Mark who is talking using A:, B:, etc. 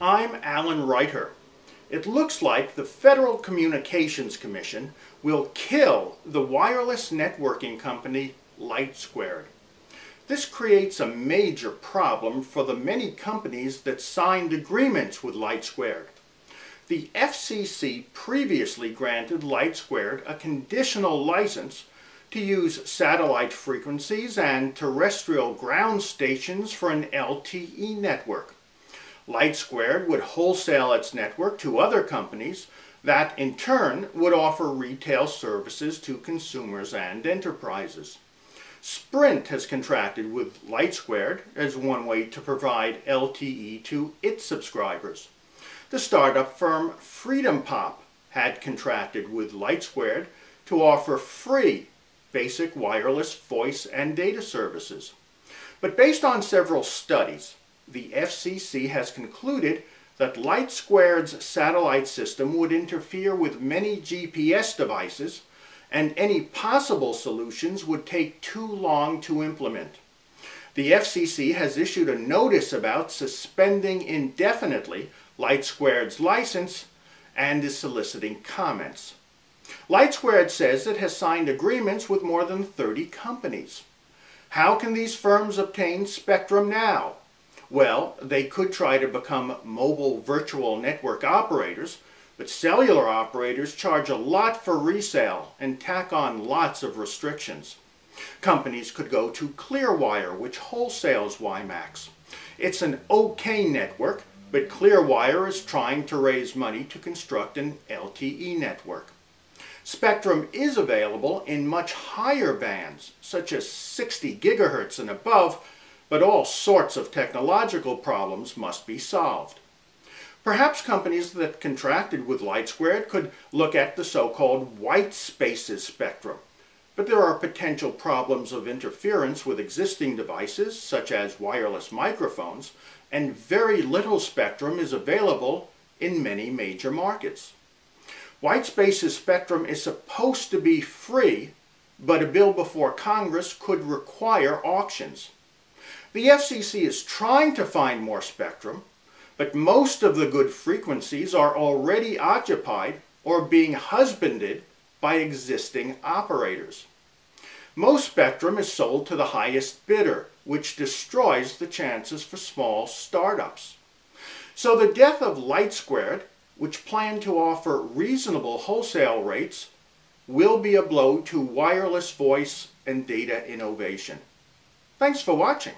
A: I'm Alan Reiter. It looks like the Federal Communications Commission will kill the wireless networking company LightSquared. This creates a major problem for the many companies that signed agreements with LightSquared. The FCC previously granted LightSquared a conditional license to use satellite frequencies and terrestrial ground stations for an LTE network. LightSquared would wholesale its network to other companies that in turn would offer retail services to consumers and enterprises. Sprint has contracted with LightSquared as one way to provide LTE to its subscribers. The startup firm FreedomPop had contracted with LightSquared to offer free basic wireless voice and data services. But based on several studies, the FCC has concluded that LightSquared's satellite system would interfere with many GPS devices, and any possible solutions would take too long to implement. The FCC has issued a notice about suspending indefinitely LightSquared's license and is soliciting comments. LightSquared says it has signed agreements with more than 30 companies. How can these firms obtain spectrum now? Well, they could try to become mobile virtual network operators, but cellular operators charge a lot for resale and tack on lots of restrictions. Companies could go to Clearwire, which wholesales WiMAX. It's an okay network, but Clearwire is trying to raise money to construct an LTE network. Spectrum is available in much higher bands, such as 60 gigahertz and above, but all sorts of technological problems must be solved. Perhaps companies that contracted with LightSquared could look at the so-called white spaces spectrum, but there are potential problems of interference with existing devices, such as wireless microphones, and very little spectrum is available in many major markets. White spaces spectrum is supposed to be free, but a bill before Congress could require auctions. The FCC is trying to find more spectrum, but most of the good frequencies are already occupied or being husbanded by existing operators. Most spectrum is sold to the highest bidder, which destroys the chances for small startups. So the death of LightSquared, which planned to offer reasonable wholesale rates, will be a blow to wireless voice and data innovation. Thanks for watching.